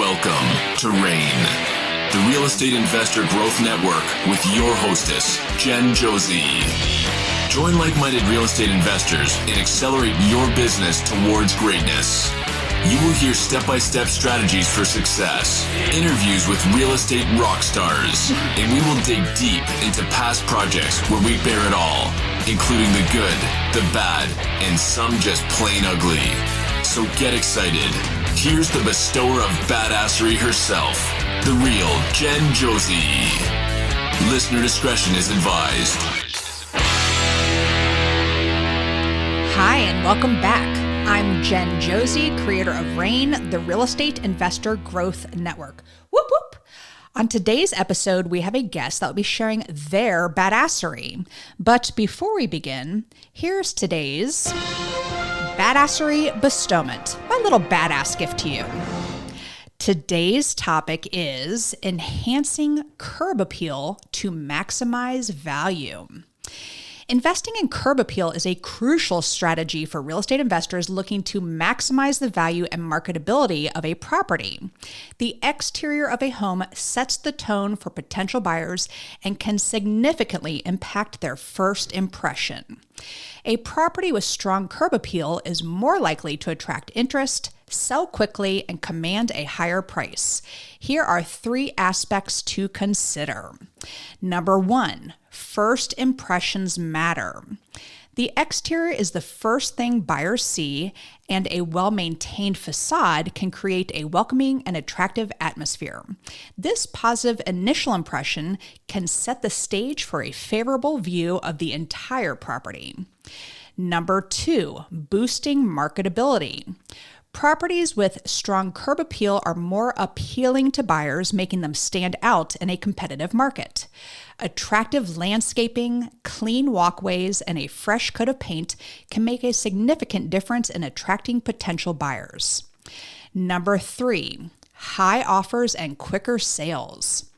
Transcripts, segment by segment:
Welcome to RAIN, the Real Estate Investor Growth Network with your hostess, Jen Josie. Join like-minded real estate investors and accelerate your business towards greatness. You will hear step-by-step strategies for success, interviews with real estate rock stars, and we will dig deep into past projects where we bear it all, including the good, the bad, and some just plain ugly. So get excited. Here's the bestower of badassery herself, the real Jen Josie. Listener discretion is advised. Hi, and welcome back. I'm Jen Josie, creator of RAIN, the Real Estate Investor Growth Network. Whoop, whoop. On today's episode, we have a guest that will be sharing their badassery. But before we begin, here's today's badassery bestowment, my little badass gift to you. Today's topic is enhancing curb appeal to maximize value. Investing in curb appeal is a crucial strategy for real estate investors looking to maximize the value and marketability of a property. The exterior of a home sets the tone for potential buyers and can significantly impact their first impression. A property with strong curb appeal is more likely to attract interest, sell quickly, and command a higher price. Here are 3 aspects to consider. Number 1, first impressions matter. The exterior is the first thing buyers see, and a well-maintained facade can create a welcoming and attractive atmosphere. This positive initial impression can set the stage for a favorable view of the entire property. Number 2, boosting marketability. Properties with strong curb appeal are more appealing to buyers, making them stand out in a competitive market. Attractive landscaping, clean walkways, and a fresh coat of paint can make a significant difference in attracting potential buyers. Number 3, high offers and quicker sales.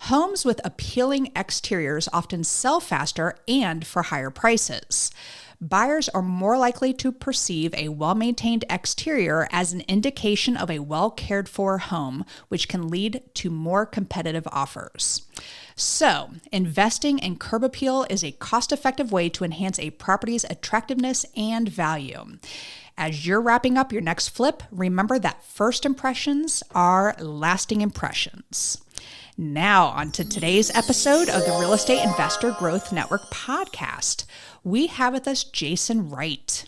Homes with appealing exteriors often sell faster and for higher prices. Buyers are more likely to perceive a well-maintained exterior as an indication of a well-cared-for home, which can lead to more competitive offers. So, investing in curb appeal is a cost-effective way to enhance a property's attractiveness and value. As you're wrapping up your next flip, remember that first impressions are lasting impressions. Now, on to today's episode of the Real Estate Investor Growth Network podcast. We have with us Jason Wright.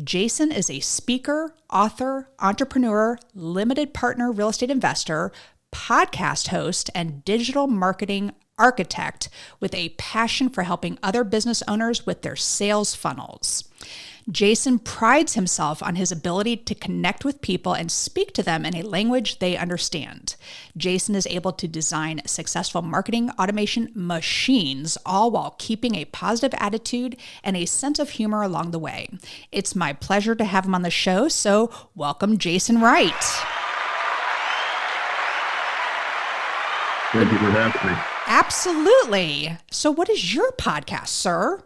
Jason is a speaker, author, entrepreneur, limited partner real estate investor, podcast host, and digital marketing architect with a passion for helping other business owners with their sales funnels. Jason prides himself on his ability to connect with people and speak to them in a language they understand. Jason is able to design successful marketing automation machines, all while keeping a positive attitude and a sense of humor along the way. It's my pleasure to have him on the show, so welcome, Jason Wright. Thank you for having me. Absolutely. So what is your podcast, sir?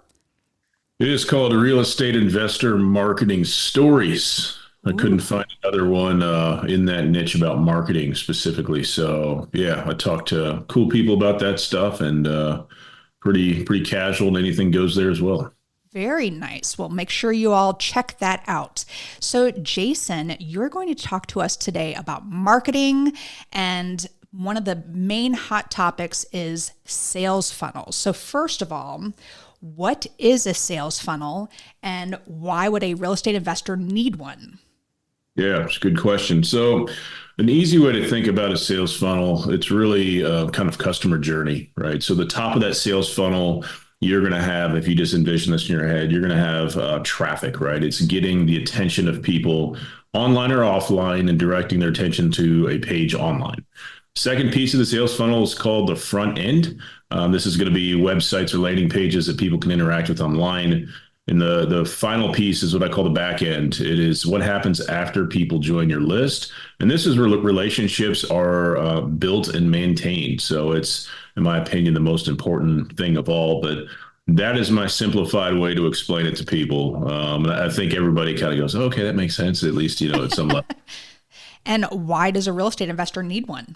It is called Real Estate Investor Marketing Stories. I couldn't find another one in that niche about marketing specifically. So yeah, I talk to cool people about that stuff, and pretty casual, and anything goes there as well. Very nice. Well, make sure you all check that out. So Jason, you're going to talk to us today about marketing, and one of the main hot topics is sales funnels. So first of all, what is a sales funnel, and why would a real estate investor need one? Yeah, it's a good question. So an easy way to think about a sales funnel, it's really kind of customer journey, right? So the top of that sales funnel, you're going to have, if you just envision this in your head, you're going to have traffic, right? It's getting the attention of people online or offline and directing their attention to a page online. Second piece of the sales funnel is called the front end. This is going to be websites or landing pages that people can interact with online. And the final piece is what I call the back end. It is what happens after people join your list. And this is where relationships are built and maintained. So it's, in my opinion, the most important thing of all. But that is my simplified way to explain it to people. I think everybody kind of goes, okay, that makes sense, at least, at some level. And why does a real estate investor need one?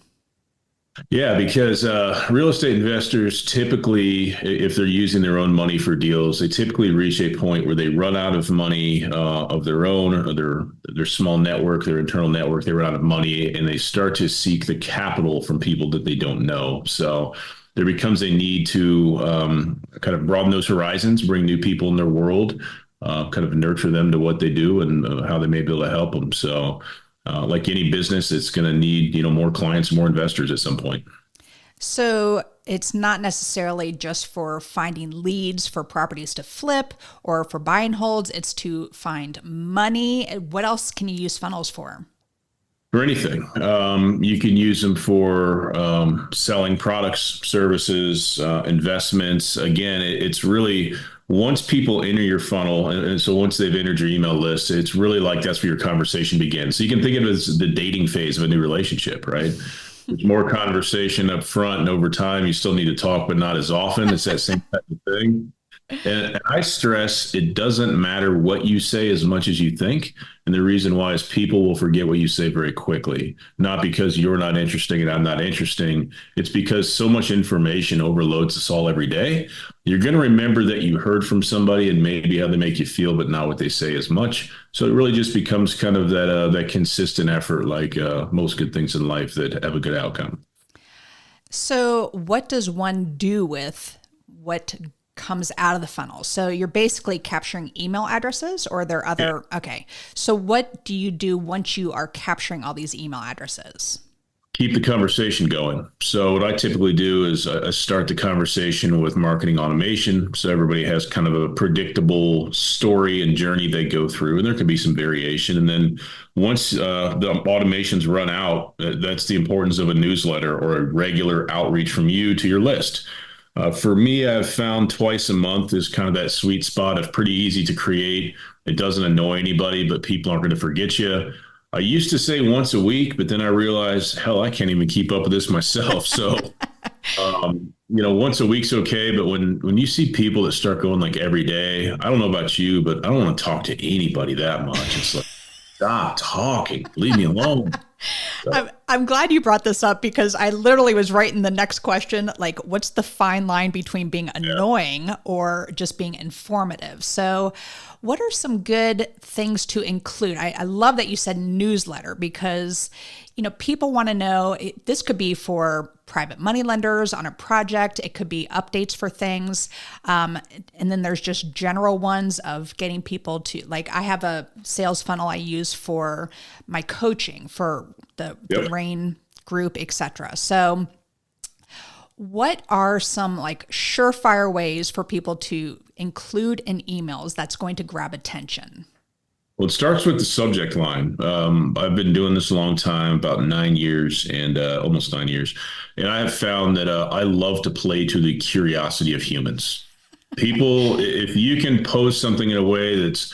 Yeah, because real estate investors typically, if they're using their own money for deals, they typically reach a point where they run out of money of their own, or their small network, their internal network. They run out of money, and they start to seek the capital from people that they don't know. So there becomes a need to kind of broaden those horizons, bring new people in their world, kind of nurture them to what they do and how they may be able to help them. So. Like any business, it's going to need, more clients, more investors at some point. So it's not necessarily just for finding leads for properties to flip or for buy and holds. It's to find money. What else can you use funnels for? For anything. You can use them for selling products, services, investments. Again, it's really once people enter your funnel, and so once they've entered your email list, it's really like that's where your conversation begins. So you can think of it as the dating phase of a new relationship, right? There's more conversation up front, and over time, you still need to talk, but not as often. It's that same type of thing. And I stress it doesn't matter what you say as much as you think. And the reason why is people will forget what you say very quickly, not because you're not interesting and I'm not interesting. It's because so much information overloads us all every day. You're going to remember that you heard from somebody and maybe how they make you feel, but not what they say as much. So it really just becomes kind of that consistent effort, like most good things in life that have a good outcome. So what does one do with what comes out of the funnel? So you're basically capturing email addresses, or are there other, okay. So what do you do once you are capturing all these email addresses? Keep the conversation going. So what I typically do is I start the conversation with marketing automation. So everybody has kind of a predictable story and journey they go through, and there can be some variation. And then once the automations run out, that's the importance of a newsletter or a regular outreach from you to your list. For me, I've found twice a month is kind of that sweet spot of pretty easy to create. It doesn't annoy anybody, but people aren't going to forget you. I used to say once a week, but then I realized, hell, I can't even keep up with this myself. So, once a week's okay. But when you see people that start going like every day, I don't know about you, but I don't want to talk to anybody that much. It's like, stop talking, leave me alone. I'm glad you brought this up, because I literally was writing the next question, like, what's the fine line between being annoying or just being informative? So what are some good things to include? I love that you said newsletter, because, people want to know, this could be for private money lenders on a project. It could be updates for things. And then there's just general ones of getting people to, like, I have a sales funnel I use for my coaching for the RAIN group, etc. So what are some like surefire ways for people to include in emails that's going to grab attention? Well, it starts with the subject line. I've been doing this a long time, about 9 years and almost 9 years. And I have found that I love to play to the curiosity of humans. People, if you can pose something in a way that's,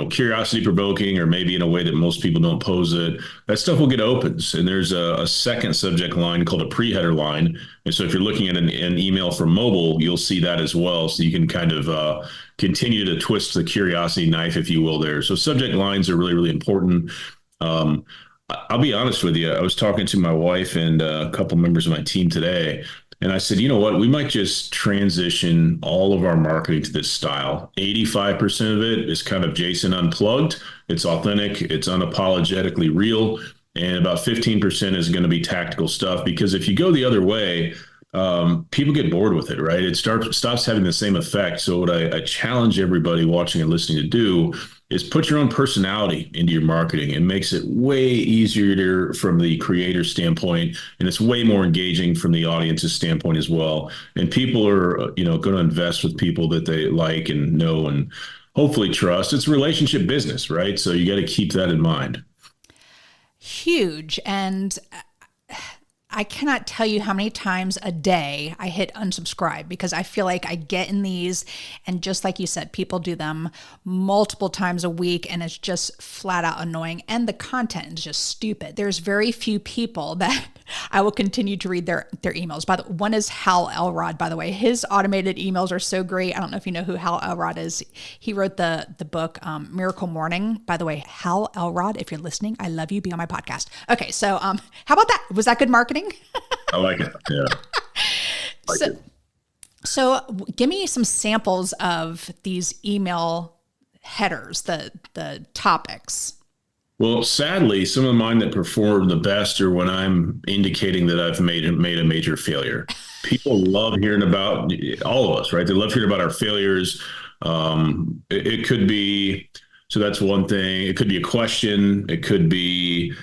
curiosity provoking, or maybe in a way that most people don't pose it, that stuff will get opens. And there's a second subject line called a pre-header line. And so if you're looking at an email from mobile, you'll see that as well. So you can kind of continue to twist the curiosity knife, if you will, there. So subject lines are really, really important. I'll be honest with you. I was talking to my wife and a couple members of my team today, and I said, you know what, we might just transition all of our marketing to this style. 85% of it is kind of Jason unplugged. It's authentic. It's unapologetically real. And about 15% is going to be tactical stuff, because if you go the other way, people get bored with it, right? It stops having the same effect. So what I challenge everybody watching and listening to do is put your own personality into your marketing. It makes it way easier from the creator standpoint, and it's way more engaging from the audience's standpoint as well. And people are, going to invest with people that they like and know and hopefully trust. It's relationship business, right? So you got to keep that in mind. Huge. And I cannot tell you how many times a day I hit unsubscribe, because I feel like I get in these, and just like you said, people do them multiple times a week, and it's just flat out annoying. And the content is just stupid. There's very few people that I will continue to read their emails. By the one is Hal Elrod, by the way. His automated emails are so great. I don't know if you know who Hal Elrod is. He wrote the book Miracle Morning. By the way, Hal Elrod, if you're listening, I love you. Be on my podcast. Okay, so how about that? Was that good marketing? I like it. Yeah. So give me some samples of these email headers, the topics. Well, sadly, some of mine that perform the best are when I'm indicating that I've made a major failure. People love hearing about all of us, right? They love hearing about our failures. It could be, so that's one thing. It could be a question. It could be,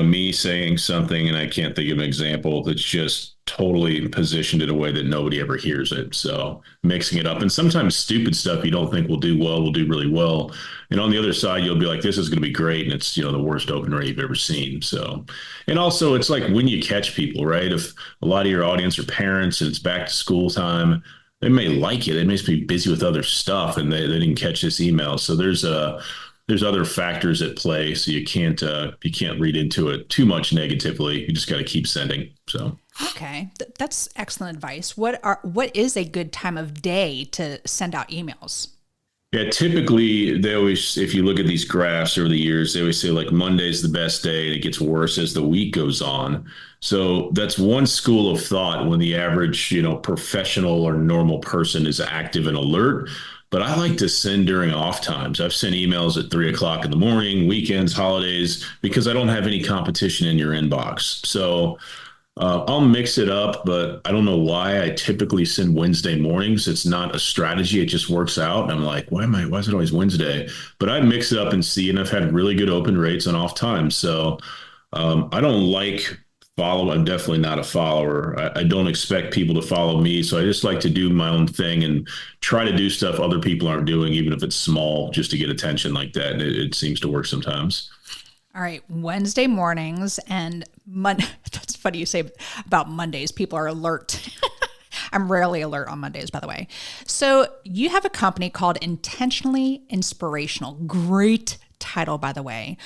me saying something, and I can't think of an example that's just totally positioned in a way that nobody ever hears it. So mixing it up, and sometimes stupid stuff you don't think will do well will do really well. And on the other side, you'll be like, this is going to be great. And it's, the worst open rate you've ever seen. So, and also it's like when you catch people, right? If a lot of your audience are parents and it's back to school time, they may like it. They may be busy with other stuff and they didn't catch this email. So there's other factors at play. So you can't read into it too much negatively. You just got to keep sending. So. Okay. That's excellent advice. What is a good time of day to send out emails? Yeah, typically they always, if you look at these graphs over the years, they always say like Monday's the best day and it gets worse as the week goes on. So that's one school of thought when the average, professional or normal person is active and alert. But I like to send during off times. I've sent emails at 3:00 in the morning, weekends, holidays, because I don't have any competition in your inbox. So I'll mix it up, but I don't know why I typically send Wednesday mornings. It's not a strategy. It just works out. And I'm like, why is it always Wednesday? But I mix it up and see, and I've had really good open rates on off times. So I don't like follow. I'm definitely not a follower. I don't expect people to follow me. So I just like to do my own thing and try to do stuff other people aren't doing, even if it's small, just to get attention like that. And it seems to work sometimes. All right, Wednesday mornings and Monday. That's funny you say about Mondays. People are alert. I'm rarely alert on Mondays, by the way. So you have a company called Intentionally Inspirational. Great title, by the way.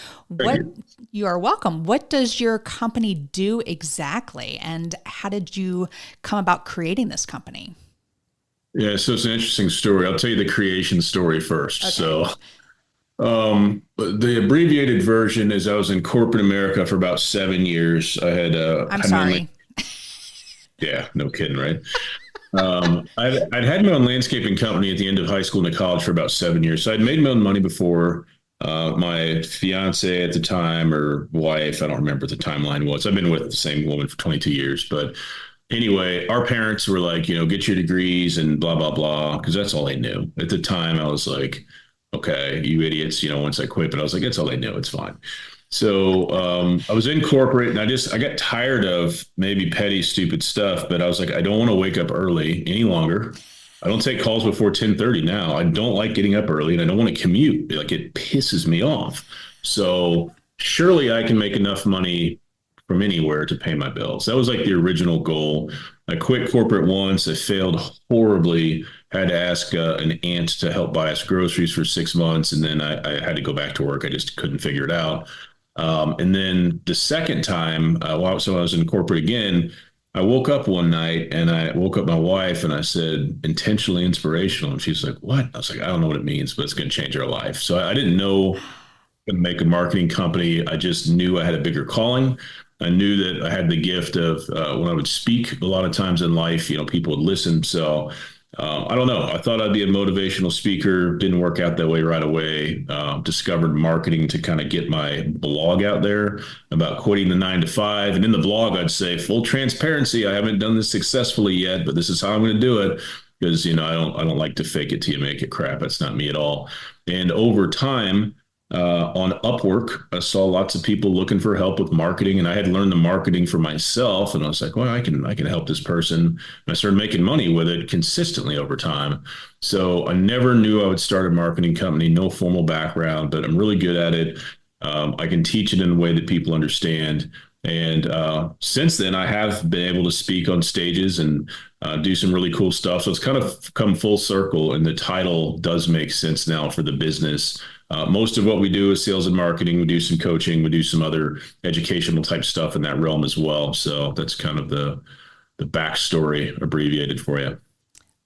You are welcome. What does your company do exactly? And how did you come about creating this company? Yeah, so it's an interesting story. I'll tell you the creation story first. Okay. So the abbreviated version is I was in corporate America for about 7 years. I had I'm sorry. Yeah, no kidding, right? I'd had my own landscaping company at the end of high school and college for about 7 years. So I'd made my own money before. My fiance at the time, or wife, I don't remember what the timeline was. I've been with the same woman for 22 years. But anyway, our parents were like, get your degrees and blah, blah, blah, because that's all they knew. At the time, I was like, okay, you idiots, once I quit, but I was like, that's all they knew. It's fine. So I was in corporate and I got tired of maybe petty, stupid stuff, but I was like, I don't want to wake up early any longer. I don't take calls before 10:30 now. I don't like getting up early and I don't want to commute. Like it pisses me off. So surely I can make enough money from anywhere to pay my bills. That was like the original goal. I quit corporate once. I failed horribly. Had to ask an aunt to help buy us groceries for 6 months. And then I had to go back to work. I just couldn't figure it out. And then the second time, so I was in corporate again, I woke up one night and I woke up my wife and I said, intentionally inspirational. And she's like, what? I was like, I don't know what it means, but it's going to change our life. So I didn't know to make a marketing company. I just knew I had a bigger calling. I knew that I had the gift of when I would speak a lot of times in life, people would listen. So I don't know. I thought I'd be a motivational speaker. Didn't work out that way right away. Discovered marketing to kind of get my blog out there about quitting the 9 to 5. And in the blog, I'd say full transparency. I haven't done this successfully yet, but this is how I'm going to do it. Because, I don't like to fake it till you make it crap. That's not me at all. And over time, on Upwork, I saw lots of people looking for help with marketing, and I had learned the marketing for myself. And I was like, well, I can help this person. And I started making money with it consistently over time. So I never knew I would start a marketing company, no formal background, but I'm really good at it. I can teach it in a way that people understand. And since then, I have been able to speak on stages and do some really cool stuff. So it's kind of come full circle, and the title does make sense now for the business. Most of what we do is sales and marketing. We do some coaching. We do some other educational type stuff in that realm as well. So that's kind of the backstory abbreviated for you.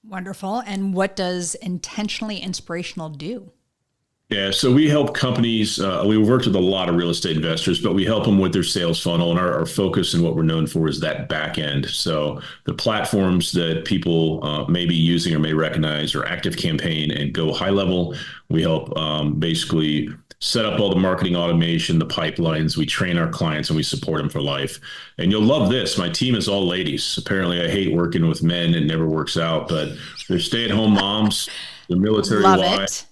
Wonderful. And what does Intentionally Inspirational do? Yeah, so we help companies. We worked with a lot of real estate investors, but we help them with their sales funnel. And our focus and what we're known for is that back end. So the platforms that people may be using or may recognize are Active Campaign and Go High Level. We help basically set up all the marketing automation, the pipelines. We train our clients and we support them for life. And you'll love this. My team is all ladies. Apparently, I hate working with men. It never works out, but they're stay-at-home moms. They're military wives.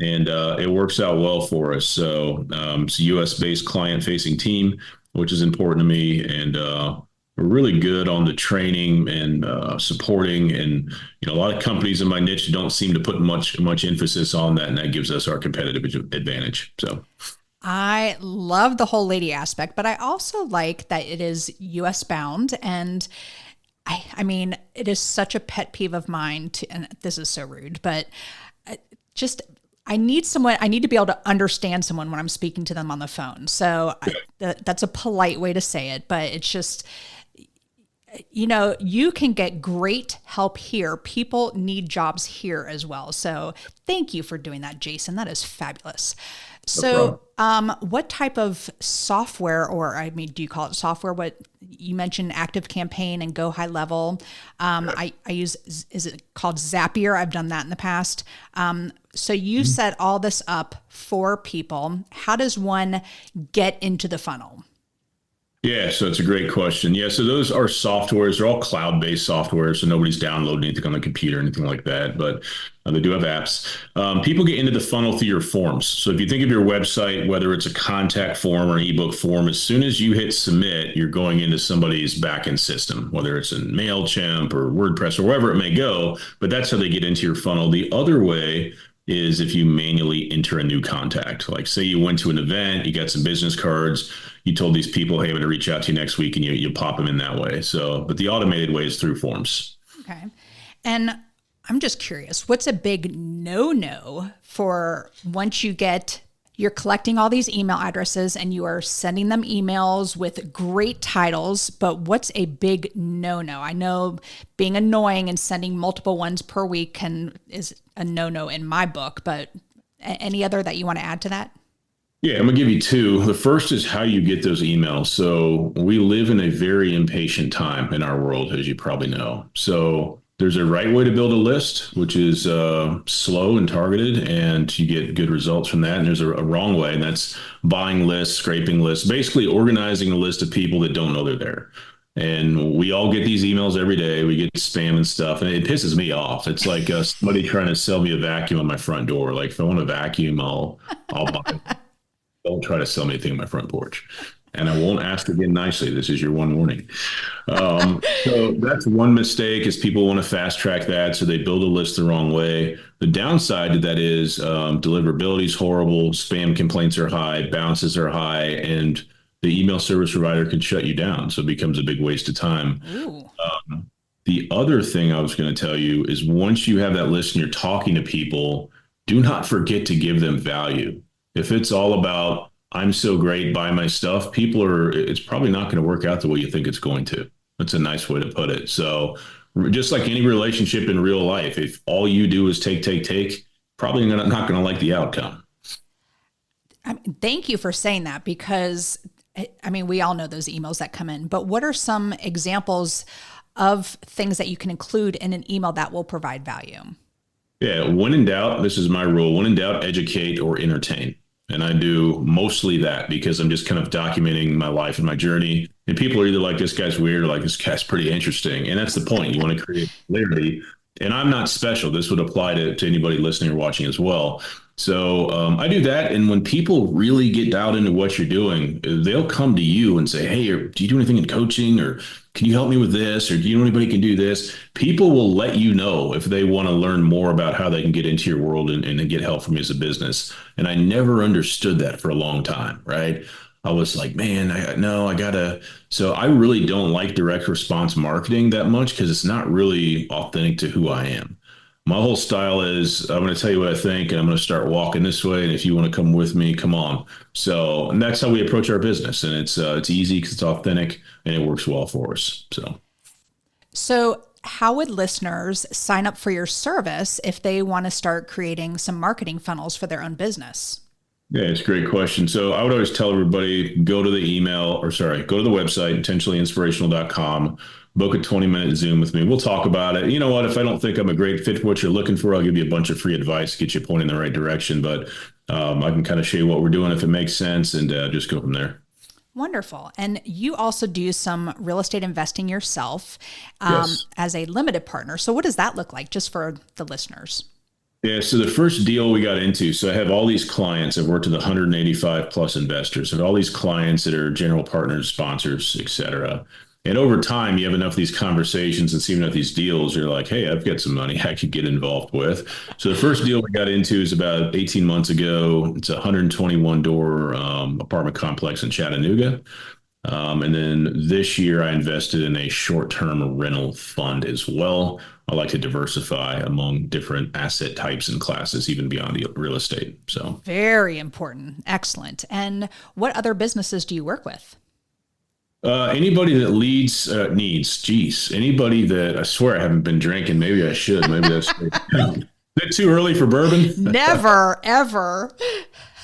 And it works out well for us. So it's a U.S.-based client-facing team, which is important to me. And we're really good on the training and supporting. And a lot of companies in my niche don't seem to put much emphasis on that, and that gives us our competitive advantage. So I love the whole lady aspect, but I also like that it is U.S. bound. And I mean, it is such a pet peeve of mine and this is so rude, but I need to be able to understand someone when I'm speaking to them on the phone. So that's a polite way to say it, but it's just, you can get great help here. People need jobs here as well. So thank you for doing that, Jason. That is fabulous. So, what type of software, do you call it software? What you mentioned, Active Campaign and Go High Level. I use, is it called Zapier? I've done that in the past. So you set all this up for people. How does one get into the funnel? Yeah, so it's a great question. Yeah, so those are softwares. They're all cloud-based software, so nobody's downloading anything on the computer or anything like that, but they do have apps. People get into the funnel through your forms. So if you think of your website, whether it's a contact form or an ebook form, as soon as you hit submit, you're going into somebody's backend system, whether it's in MailChimp or WordPress or wherever it may go, but that's how they get into your funnel. The other way is if you manually enter a new contact. Like say you went to an event, you got some business cards, you told these people, hey, I'm going to reach out to you next week, and you pop them in that way. So, but the automated way is through forms. Okay. And I'm just curious, what's a big no-no for once you're collecting all these email addresses and you are sending them emails with great titles, but what's a big no-no? I know being annoying and sending multiple ones per week is a no-no in my book, but any other that you want to add to that? Yeah, I'm going to give you two. The first is how you get those emails. So we live in a very impatient time in our world, as you probably know. So there's a right way to build a list, which is slow and targeted, and you get good results from that. And there's a wrong way, and that's buying lists, scraping lists, basically organizing a list of people that don't know they're there. And we all get these emails every day. We get spam and stuff, and it pisses me off. It's like somebody trying to sell me a vacuum on my front door. Like if I want a vacuum, I'll buy it. Don't try to sell me anything on my front porch. And I won't ask again nicely. This is your one warning. So that's one mistake is people want to fast track that. So they build a list the wrong way. The downside to that is deliverability is horrible. Spam complaints are high. Bounces are high. And the email service provider can shut you down. So it becomes a big waste of time. The other thing I was going to tell you is once you have that list and you're talking to people, do not forget to give them value. If it's all about, I'm so great, buy my stuff, it's probably not going to work out the way you think it's going to. That's a nice way to put it. So just like any relationship in real life, if all you do is take, probably not going to like the outcome. Thank you for saying that because, we all know those emails that come in, but what are some examples of things that you can include in an email that will provide value? Yeah, when in doubt, this is my rule. When in doubt, educate or entertain. And I do mostly that because I'm just kind of documenting my life and my journey. And people are either like, this guy's weird or like, this guy's pretty interesting. And that's the point. You want to create clarity. And I'm not special. This would apply to anybody listening or watching as well. So I do that. And when people really get dialed into what you're doing, they'll come to you and say, hey, do you do anything in coaching, or can you help me with this? Or do you know anybody can do this? People will let you know if they want to learn more about how they can get into your world and get help from you as a business. And I never understood that for a long time, right? I was like, man, so I really don't like direct response marketing that much because it's not really authentic to who I am. My whole style is I'm going to tell you what I think and I'm going to start walking this way. And if you want to come with me, come on. So, and that's how we approach our business. And it's easy because it's authentic and it works well for us. So how would listeners sign up for your service if they want to start creating some marketing funnels for their own business? Yeah, it's a great question. So I would always tell everybody, go to the website, intentionallyinspirational.com, book a 20-minute Zoom with me. We'll talk about it. You know what? If I don't think I'm a great fit for what you're looking for, I'll give you a bunch of free advice, get you pointed in the right direction. But I can kind of show you what we're doing if it makes sense and just go from there. Wonderful. And you also do some real estate investing yourself Yes. as a limited partner. So what does that look like just for the listeners? Yeah, so the first deal we got into, so I have all these clients. I've worked with 185 plus investors, and all these clients that are general partners, sponsors, et cetera. And over time, you have enough of these conversations and see enough of these deals, you're like, hey, I've got some money I could get involved with. So the first deal we got into is about 18 months ago. It's a 121 door apartment complex in Chattanooga. And then this year I invested in a short-term rental fund as well. I like to diversify among different asset types and classes, even beyond the real estate. So Very important. Excellent. And what other businesses do you work with? anybody that anybody that I swear I haven't been drinking. Maybe I should. Maybe that's is it too early for bourbon? Never, ever.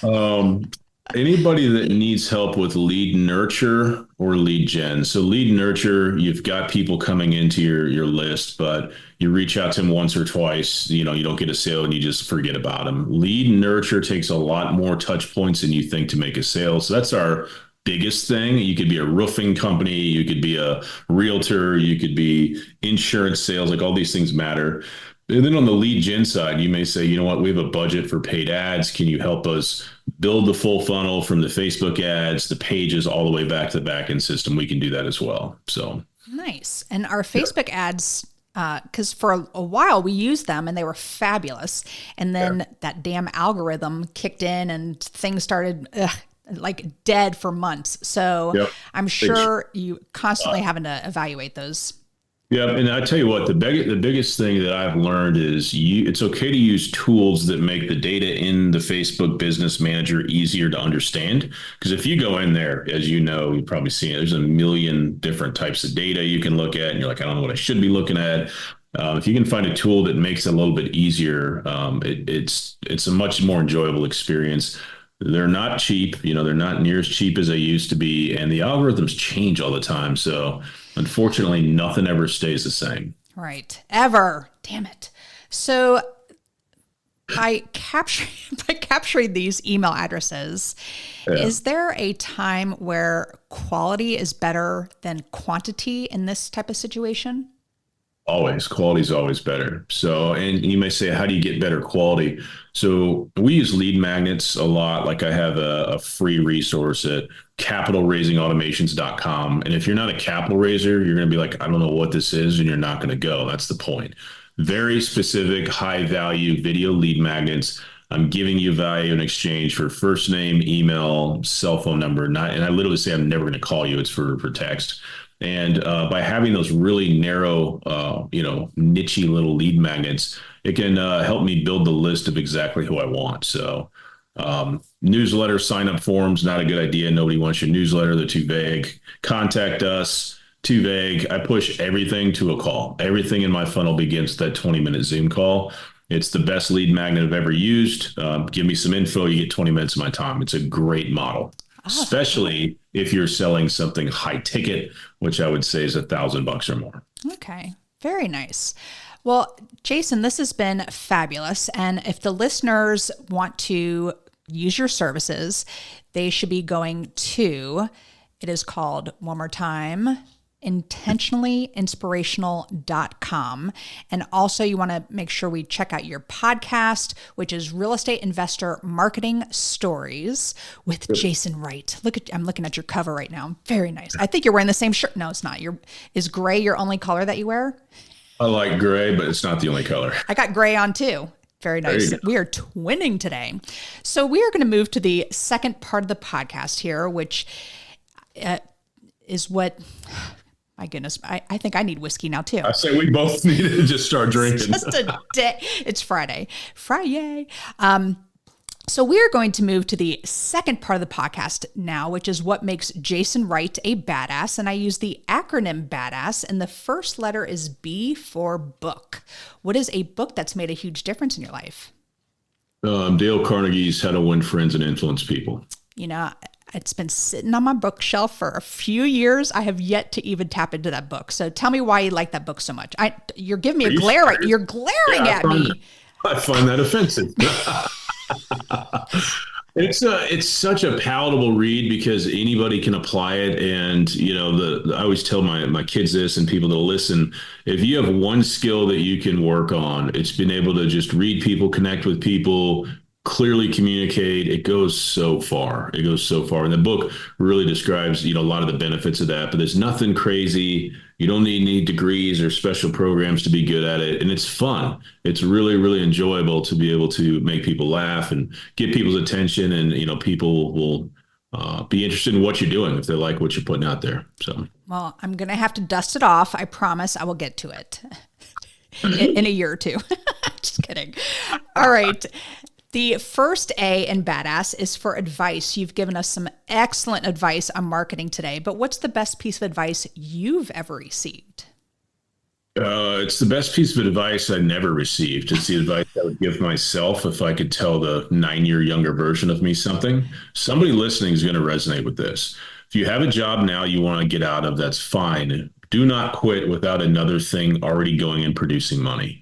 Um, Anybody that needs help with lead nurture or lead gen. So lead nurture, you've got people coming into your list, but you reach out to them once or twice, you don't get a sale and you just forget about them. Lead nurture takes a lot more touch points than you think to make a sale. So that's our biggest thing. You could be a roofing company, you could be a realtor, you could be insurance sales, like all these things matter. And then on the lead gen side, you may say, you know what, we have a budget for paid ads. Can you help us build the full funnel from the Facebook ads, the pages, all the way back to the back end system? We can do that as well. So Nice. And our Facebook ads, because for a while we used them and they were fabulous. And then that damn algorithm kicked in and things started like dead for months. So I'm sure you constantly having to evaluate those. Yeah, and I tell you what, the biggest thing that I've learned is it's okay to use tools that make the data in the Facebook Business Manager easier to understand. Because if you go in there, as you know, you've probably seen it, there's a million different types of data you can look at, and you're like, I don't know what I should be looking at. If you can find a tool that makes it a little bit easier, it's a much more enjoyable experience. They're not cheap, they're not near as cheap as they used to be, and the algorithms change all the time. So unfortunately, nothing ever stays the same. Right. Ever. Damn it. So by capturing these email addresses, is there a time where quality is better than quantity in this type of situation? Always. Quality is always better. So, and you may say, how do you get better quality? So we use lead magnets a lot. Like I have a free resource at capitalraisingautomations.com. And if you're not a capital raiser, you're going to be like, I don't know what this is, and you're not going to go. That's the point. Very specific, high value video lead magnets. I'm giving you value in exchange for first name, email, cell phone number. And I literally say, I'm never going to call you. It's for text. And by having those really narrow, niche little lead magnets, it can help me build the list of exactly who I want. So newsletter sign up forms, not a good idea. Nobody wants your newsletter. They're too vague. Contact us, too vague. I push everything to a call. Everything in my funnel begins with that 20-minute Zoom call. It's the best lead magnet I've ever used. Give me some info. You get 20 minutes of my time. It's a great model. Especially if you're selling something high ticket, which I would say is $1,000 or more. Okay. Very nice. Well, Jason, this has been fabulous. And if the listeners want to use your services, they should be going to, it is called, one more time, intentionallyinspirational.com. And also you want to make sure we check out your podcast, which is Real Estate Investor Marketing Stories with Jason Wright. I'm looking at your cover right now. Very nice. I think you're wearing the same shirt. No, it's not. Is gray your only color that you wear? I like gray, but it's not the only color. I got gray on too. Very nice. We are twinning today. So we are going to move to the second part of the podcast here, which is what My goodness. I think I need whiskey now too. I say we both need to just start drinking. Just a day. It's Friday. So we're going to move to the second part of the podcast now, which is what makes Jason Wright a badass. And I use the acronym BADASS, and the first letter is B for book. What is a book that's made a huge difference in your life? Dale Carnegie's How to Win Friends and Influence People. You know, it's been sitting on my bookshelf for a few years. I have yet to even tap into that book. So tell me why you like that book so much. You're giving me a glare. You're glaring at me. I find that offensive. It's such a palatable read because anybody can apply it. And, I always tell my kids this and people that listen, if you have one skill that you can work on, it's been able to just read people, connect with people, clearly communicate. It goes so far. And the book really describes, a lot of the benefits of that, but there's nothing crazy. You don't need any degrees or special programs to be good at it. And it's fun. It's really, really enjoyable to be able to make people laugh and get people's attention. And, people will be interested in what you're doing if they like what you're putting out there. So, well, I'm going to have to dust it off. I promise I will get to it in a year or two. Just kidding. All right. The first A in badass is for advice. You've given us some excellent advice on marketing today, but what's the best piece of advice you've ever received? It's the best piece of advice I never received. It's the advice I would give myself if I could tell the 9-year younger version of me something. Somebody listening is going to resonate with this. If you have a job now you want to get out of, that's fine. Do not quit without another thing already going and producing money.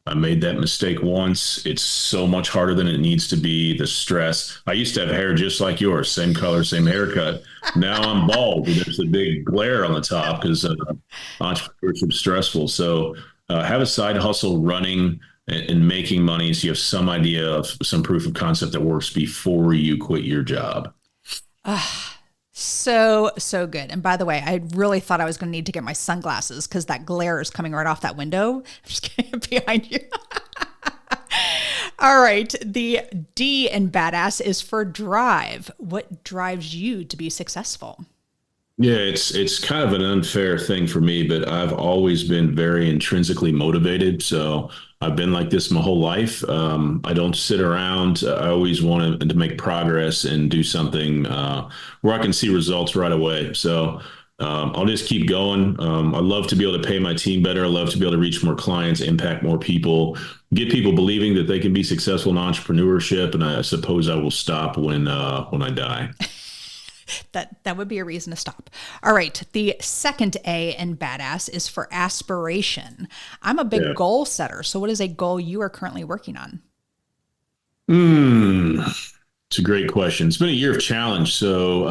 I made that mistake once. It's so much harder than it needs to be. The stress. I used to have hair just like yours, same color, same haircut. Now I'm bald. There's a big glare on the top because entrepreneurship is stressful. So have a side hustle running and making money so you have some idea of some proof of concept that works before you quit your job. So good. And by the way, I really thought I was going to need to get my sunglasses because that glare is coming right off that window. I'm just kidding, behind you. All right. The D in badass is for drive. What drives you to be successful? Yeah, it's kind of an unfair thing for me, but I've always been very intrinsically motivated. So I've been like this my whole life. I don't sit around. I always want to make progress and do something where I can see results right away. So I'll just keep going. I love to be able to pay my team better. I love to be able to reach more clients, impact more people, get people believing that they can be successful in entrepreneurship. And I suppose I will stop when I die. That would be a reason to stop. All right. The second A in badass is for aspiration. I'm a big goal setter. So what is a goal you are currently working on? It's a great question. It's been a year of challenge. So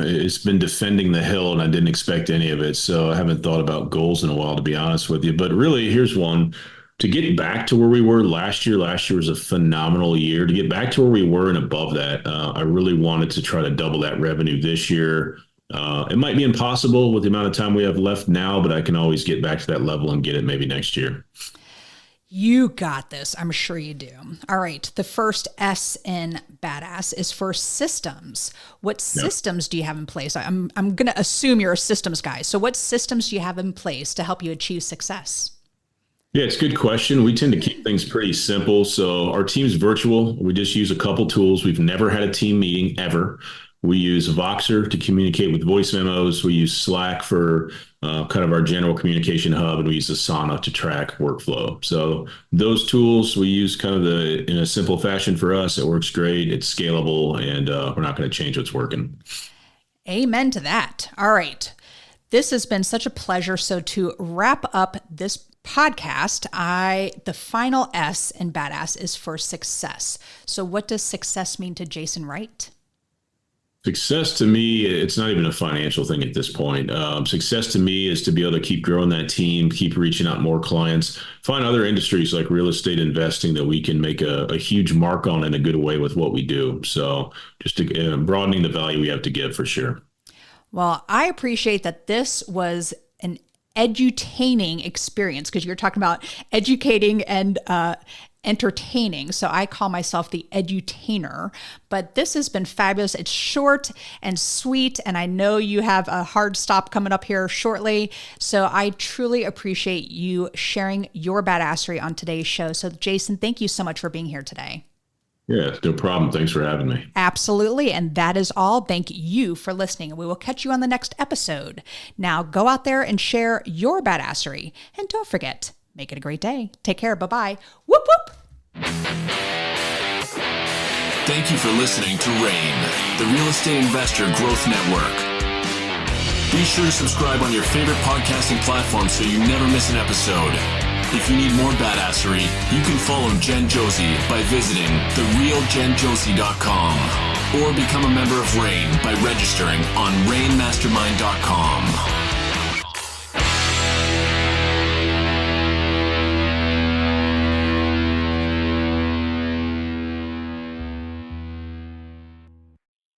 it's been defending the hill and I didn't expect any of it. So I haven't thought about goals in a while, to be honest with you. But really, here's one. To get back to where we were last year was a phenomenal year. To get back to where we were and above that, I really wanted to try to double that revenue this year. It might be impossible with the amount of time we have left now, but I can always get back to that level and get it maybe next year. You got this. I'm sure you do. All right. The first S in badass is for systems. What systems do you have in place? I'm going to assume you're a systems guy. So what systems do you have in place to help you achieve success? Yeah, it's a good question. We tend to keep things pretty simple. So our team's virtual. We just use a couple tools. We've never had a team meeting ever. We use Voxer to communicate with voice memos. We use Slack for kind of our general communication hub, and we use Asana to track workflow. So those tools we use kind of in a simple fashion for us. It works great. It's scalable, and we're not going to change what's working. Amen to that. All right. This has been such a pleasure. So to wrap up this podcast, the final S in badass is for success. So what does success mean to Jason Wright? Success to me, it's not even a financial thing at this point. Success to me is to be able to keep growing that team, keep reaching out more clients, find other industries like real estate investing that we can make a huge mark on in a good way with what we do. So just broadening the value we have to give for sure. Well, I appreciate that this was an edutaining experience because you're talking about educating and entertaining. So I call myself the edutainer, but this has been fabulous. It's short and sweet, and I know you have a hard stop coming up here shortly. So I truly appreciate you sharing your badassery on today's show. So Jason, thank you so much for being here today. Yeah, no problem. Thanks for having me. Absolutely. And that is all. Thank you for listening. We will catch you on the next episode. Now go out there and share your badassery. And don't forget, make it a great day. Take care. Bye-bye. Whoop, whoop. Thank you for listening to RAIN, the Real Estate Investor Growth Network. Be sure to subscribe on your favorite podcasting platform so you never miss an episode. If you need more badassery, you can follow Jen Josie by visiting therealjenjosie.com or become a member of RAIN by registering on rainmastermind.com.